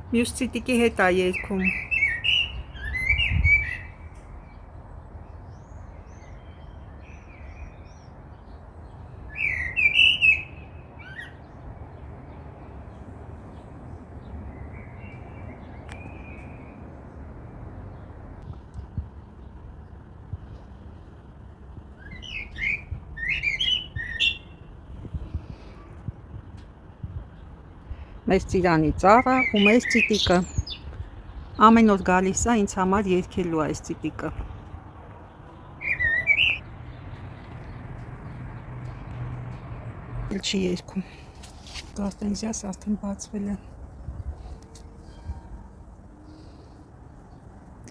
Մյուս ցիտիկի հետ է երգում։ Մեր ծիրանի ծառը ու մեր ցիտիկը ամեն օր գալիս է ինձ համար երգելու այս ցիտիկը։ Չի երգում։ Գարտենզիաս արդեն բացվել է։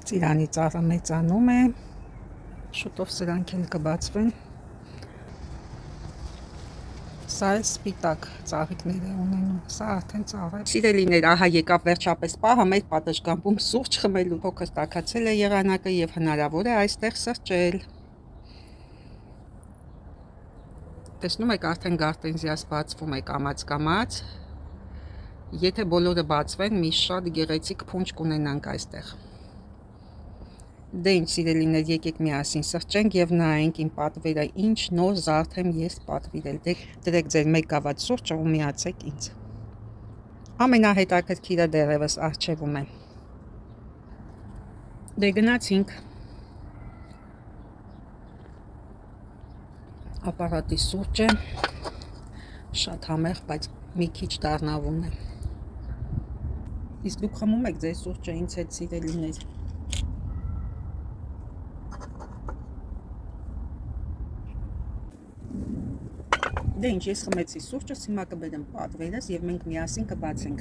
Ծիրանի ծառը մեծանում է, շուտով սրանք էլ կբացվեն։ Սա է սպիտակ ծաղիկներ է ունենում, սա արդեն ծառ է։ Սիրելիներ, ահա եկավ վերջապես պահը մեր պատշգամբում սուրճ խմելու։ Փոքր տաքացել է եղանակը եւ հնարավոր է այստեղ սրճել։ Տեսնում եք, արդեն գարտենզիաս բացվում է կամաց-կամաց։ Եթե բոլորը բացվեն, մի շատ գեղեցիկ փունջ կունենանք այստեղ։ Դե ինչ սիրելիներ, եկեք միասին սրճենք եւ նայենք իմ պատվերը ինչ նոր զարդ եմ ես պատվիրել։ Դրեք ձեր մեկ գավաթ սուրճը ու միացեք ինձ։ Ամենահետաքրքիրը դեռևս առջևում է։ Դե գնացինք։ Ապարատի սուրճը շատ համեղ, բայց մի քիչ դառնավուն է։ Իսկ դուք խմում եք ձեր սուրճը ինձ հետ սիրելիներ։ Դե ինչ, ես խմեցի սուրճս, հիմա կբերեմ պատվերս եւ մենք միասին կբացենք։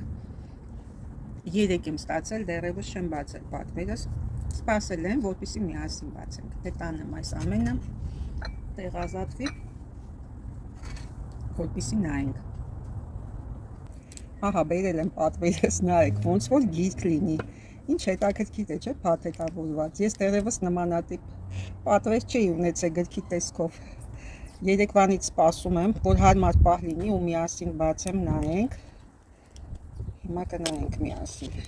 3 եմ ստացել, դեռևս չեմ բացել պատվերս։ Սպասել եմ, որպեսզի միասին բացենք։ Դե տանեմ այս ամենը, տեղ ազատվի, որպեսզի նայենք։ Ահա բերել եմ պատվերս, նայեք, ոնց որ գիրք լինի։ Ինչ հետաքրքիր է, չէ՞, փաթեթավորված։ Ես դեռևս նմանատիպ պատվեր չէի ունեցել գրքի տեսքով։ Երեկվանից սպասում եմ, որ հարմար պահ լինի ու միասին բացեմ, նայենք։ Հիմա կնայենք միասին։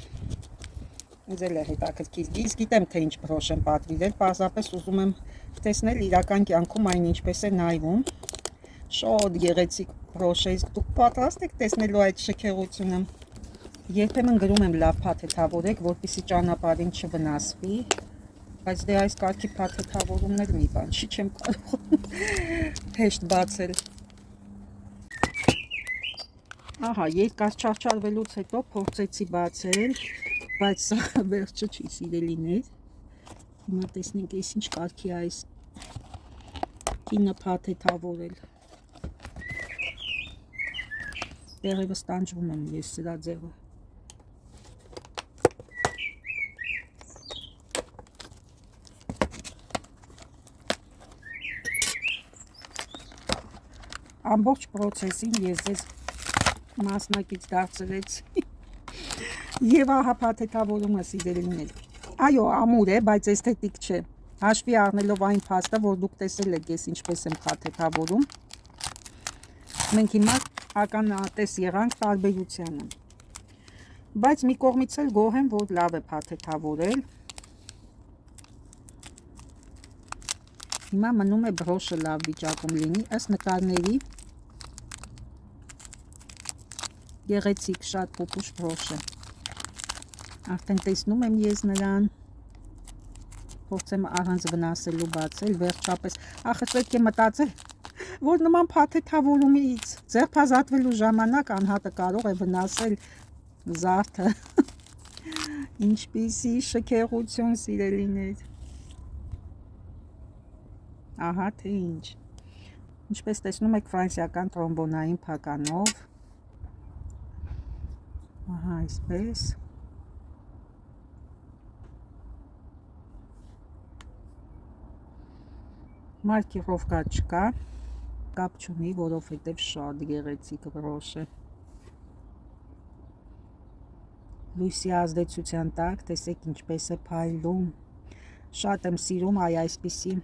Ինձ էլ է հետաքրքիր գիրք, գիտեմ թե ինչ բրոշ եմ պատվիրել, պարզապես ուզում եմ տեսնել իրական կյանքում այն ինչպես է նայվում։ Շատ գեղեցիկ բրոշ է, դուք պատրաստ եք տեսնելու այդ շքեղությունը։ Երբեմն գրում եմ լավ փաթեթավորեք, որպեսզի ճանապարհին չվնասվի, բայց դե այս կարգի փաթեթավորումներ մի բան չի, չեմ կարող հեշտ բացել։ Ահա, երկար չարչարվելուց հետո փորձեցի բացել, բայց սա վերջը չի սիրելիներ։ Հիմա տեսնենք այս ինչ կարգի է այս կինը փաթեթավորել։ Դեռևս տանջվում եմ ես սրա ձևը։ Ամբողջ պրոցեսին ես ձեզ մասնակից դարձրեցի։ Եվ ահա փաթեթավորումը սիրելիներ։ Այո, ամուր է, բայց էսթետիկ չէ։ Հաշվի առնելով այն փաստը, որ դուք տեսել եք ես ինչպես եմ փաթեթավորում, մենք հիմա ականատես եղանք տարբերությանը։ Բայց մի կողմից էլ գոհ եմ, որ լավ է փաթեթավորել։ Հիմա մնում է բրոշը լավ վիճակում լինի, ըստ նկարների գեղեցիկ, շատ պուպուշ բրոշ է։ Արդեն տեսնում եմ ես նրան, փորձեմ առանց վնասելու բացել, վերջապես, ախր պետք է մտածել, որ նման փաթեթավորումից ձերբազատվելու ժամանակ անհատը կարող է վնասել զարդը։ Ինչպիսի շքեղություն սիրելիներ։ Ահա թե ինչ։ Ինչպես տեսնում եք ֆրանսիական տրոմբոնային փականով։ Ահա այսպես։ Մարկիրովկա չկա, կապ չունի, որովհետև շատ գեղեցիկ բրոշ է։ Լույսի ազդեցության տակ տեսեք ինչպես է փայլում։ Շատ եմ սիրում այսպիսի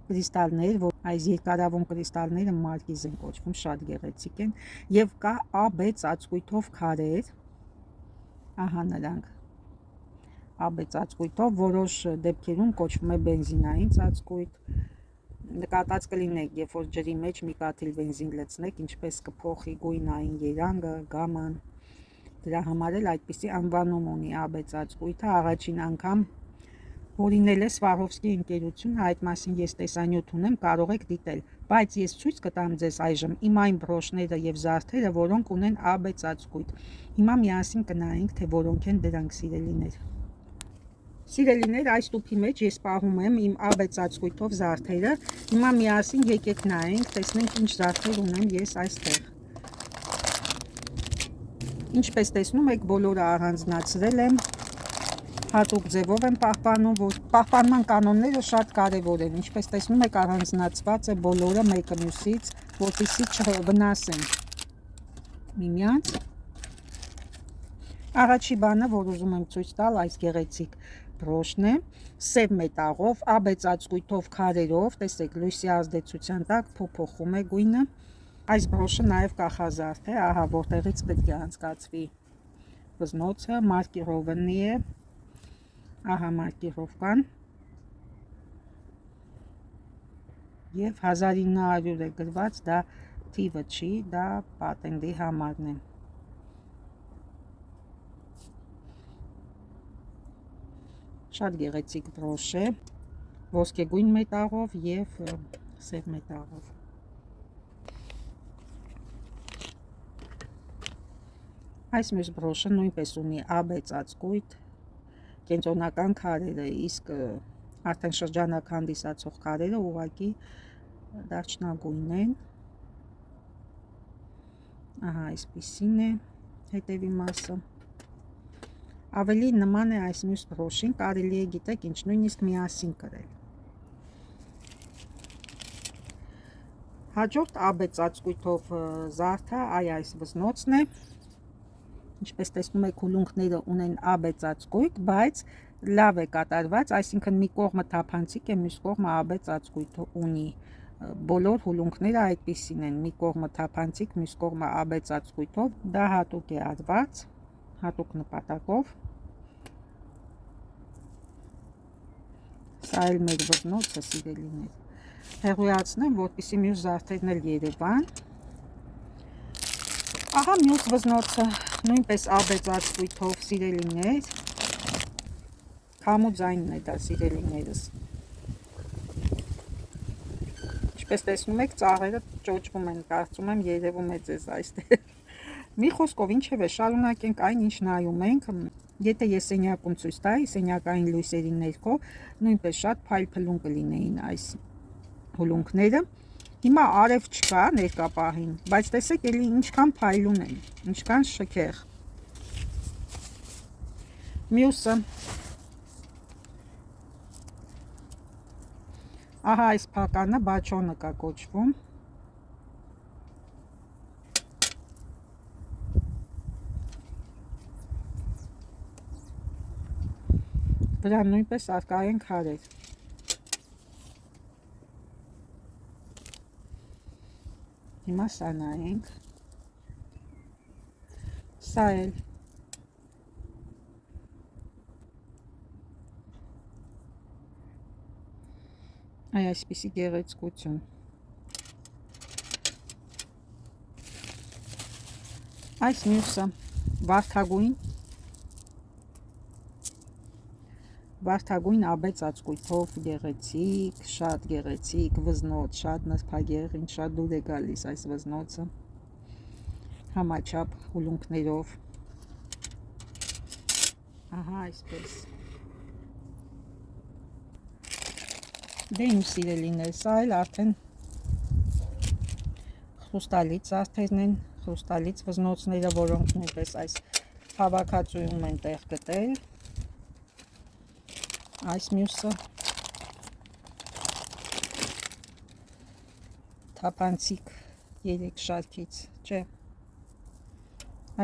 կրիստալներ, որ այս երկարավուն կրիստալները մարկիզ են կոչվում, շատ գեղեցիկ են, եւ կա AB ծածկույթով քարեր, Ահա նրանք աբե ծածկույթով, որոշ դեպքերում կոչվում է բենզինային ծածկույթ։ Նկատած կլինեք, երբ որ ջրի մեջ մի կաթիլ բենզին լցնեք, ինչպես կփոխի գույնային երանգը, գաման։ Դրա համար էլ այդպիսի անվանում ունի աբե ծածկույթը։ Առաջին անգամ հորինել է Սվարովսկի ընկերությունը, այդ մասին ես տեսանյութ ունեմ, կարող եք դիտել, բայց ես ցույց կտամ ձեզ այժմ իմ այն բրոշները եւ զարդերը, որոնք ունեն աբե ծածկույթ։ Հիմա միասին կնայենք, թե որոնք են դրանք, սիրելիներ։ Սիրելիներ, այս տուփի մեջ ես պահում եմ իմ աբե ծածկույթով զարդերը։ Հիմա միասին եկեք նայենք, տեսնենք ինչ զարդեր ունեմ ես այստեղ։ Ինչպես տեսնում եք, բոլորը առանձնացրել եմ, հատուկ ձևով եմ պահպանում, որ պահպանման կանոնները շատ կարևոր են։ Ինչպես տեսնում եք, առանձնացված է բոլորը մեկը մյուսից, որպեսզի չվնասեն միմյանց։ Առաջի բանը, որ ուզում եմ ցույց տալ, այս գեղեցիկ բրոշն է, սև մետաղով, աբե ծածկույթով, քարերով, տեսեք, լույսի ազդեցության տակ փոփոխում է գույնը։ Այս բրոշը նաև կախազարդ է, ահա որտեղից պետք է անցկացվի վզնոցը, մարկիրովնի է, ահա մարկիրովկան եւ 1900 է գրված, դա թիվը չի, դա պատենդի համարն է։ Շատ գեղեցիկ բրոշ է, ոսկեգույն մետաղով եւ սև մետաղով։ Այս մյուս բրոշը նույնպես ունի աբե ծածկույթ, կենտրոնական քարերը, իսկ արդեն շրջանակ հանդիսացող քարերը ուղղակի դարչնագույն են։ Ահա այսպիսին է հետևի մասը։ Ավելի նման է այս մյուս բրոշին, կարելի է, գիտեք ինչ, նույնիսկ միասին կրել։ Հաջորդ աբե ծածկույթով զարդը այս վզնոցն է։ Ինչպես տեսնում եք, հուլունքները ունեն աբե ծածկույթ, բայց լավ է կատարված, այսինքն մի կողմը թափանցիկ է, մյուս կողմը աբե ծածկույթ ունի։ Բոլոր հուլունքները այդպիսին են, մի կողմը թափանցիկ, մյուս կողմը աբե ծածկույթով, դա հատուկ է արված, հատուկ նպատակով։ Սա էլ մեր վզնոցը, սիրելիներ։ Հեղուկացնեմ, որպեսզի մյուս զարդերն էլ երևան։ Ահա մյուս վզնոցը, նույնպես աբե ծածկույթով, սիրելիներ, քամու ձայնն է դա, սիրելիներս։ Ինչպես տեսնում եք, ծաղերը ճոճվում են, կարծում եմ երևում է ձեզ այստեղ։ Մի խոսքով, ինչևէ, շարունակենք այն, ինչ նայում ենք։ Եթե ես սենյակում ցույց տայի, սենյակային լույսերի ներքո, նույնպես շատ փայլփլուն կլինեին այս հուլունքները։ Հիմա արև չկա ներկա պահին, բայց տեսեք էլի ինչքան փայլուն են, ինչքան շքեղ։ Մյուսը։ Ահա այս փականը բաչոնը կա կոչվում։ Վրա նույնպես արկա են քարեր։ Հիմա սա նայենք։ Սա էլ։ Այսպիսի գեղեցկություն։ Այս մյուսը վարդագույն աբե ծածկույթով գեղեցիկ, շատ գեղեցիկ վզնոց, շատ նրբագեղ, ինձ շատ դուր է գալիս այս վզնոցը, համաչափ հուլունքներով։ Ահա այսպես։ Դե իմ սիրելիներ, սա էլ արդեն խրուստալից զարդերն են, խրուստալից վզնոցները, որոնք նույնպես այս հավաքածուում են տեղ գտել։ Այս մյուսը թափանցիկ 3 շարքից, չէ։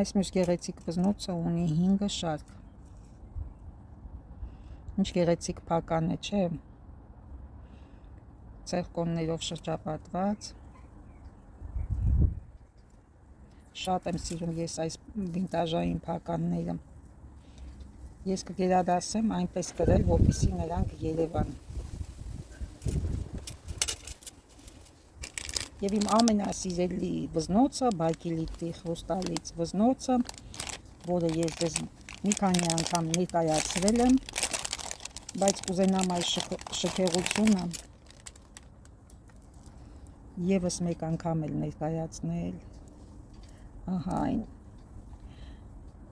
Այս մյուս գեղեցիկ վզնոցը ունի 5 շարք։ Ինչ գեղեցիկ փական է, չէ։ Ցերկոններով շրջապատված։ Շատ եմ սիրում ես այս վինտաժային փականները։ Ես կգերադասեմ այնպես կրել, որպեսզի նրանք երևան։ Եվ իմ ամենասիրելի վզնոցը, Բայկիլիտի խրուստալից վզնոցը, որը ես ձեզ մի քանի անգամ ներկայացրել եմ, բայց կուզենամ այս շքեղությունը եւս մեկ անգամ էլ ներկայացնել։ Ահա այն։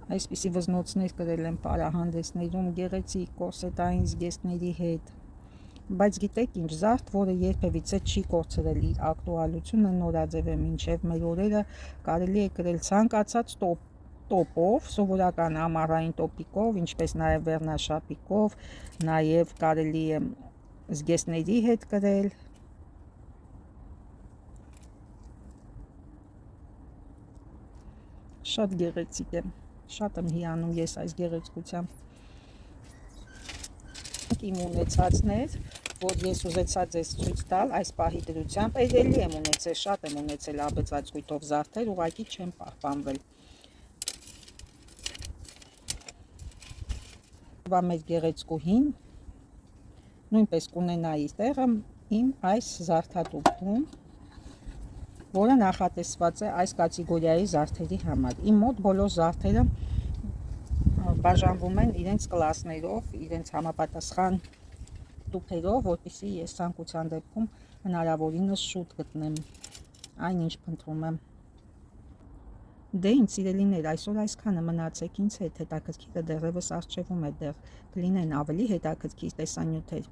Այսպիսի վզնոցներ կրել եմ պարահանդեսներում գեղեցիկ կորսետային զգեստների հետ։ Բայց գիտեք ինչ, զարդ, որը երբևիցե չի կորցրել իր ակտուալությունը, նորաձև է մինչև մեր օրերը, կարելի է կրել ցանկացած տոպով, սովորական ամառային տոպիկով, ինչպես նաև վերնաշապիկով, նաև կարելի է զգեստների հետ կրել։ Շատ գեղեցիկ է, շատ եմ հիանում ես այս գեղեցկությամբ։ Իմ ունեցածներ, որ ես ուզեցա ձեզ ցույց տալ այս պահի դրությամբ, էլի եմ ունեցել, շատ եմ ունեցել աբեցածկույթով զարդեր, ուղղակի չեմ պահպանվել։ Բա մեր գեղեցկուհին նույնպես կունենա իր տեղը իմ այս զարդատուփում, որը նախատեսված է այս կատեգորիայի զարդերի համար։ Իմ մոտ բոլոր զարդերը բաժանվում են իրենց կլասներով, իրենց համապատասխան տուփերով, որպեսզի ես ցանկության դեպքում հնարավորինս շուտ գտնեմ այն, ինչ փնտրում եմ։ Դե ինձ սիրելիներ, այսօր այսքանը, մնացեք ինձ հետ, հետաքրքիրը դեռևս առջևում է, դեռ կլինեն ավելի հետաքրքիր տեսանյութեր։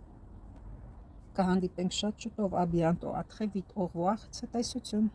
Կհանդիպենք շատ շուտով, à bientôt, à très vite, au revoir, ցտեսություն։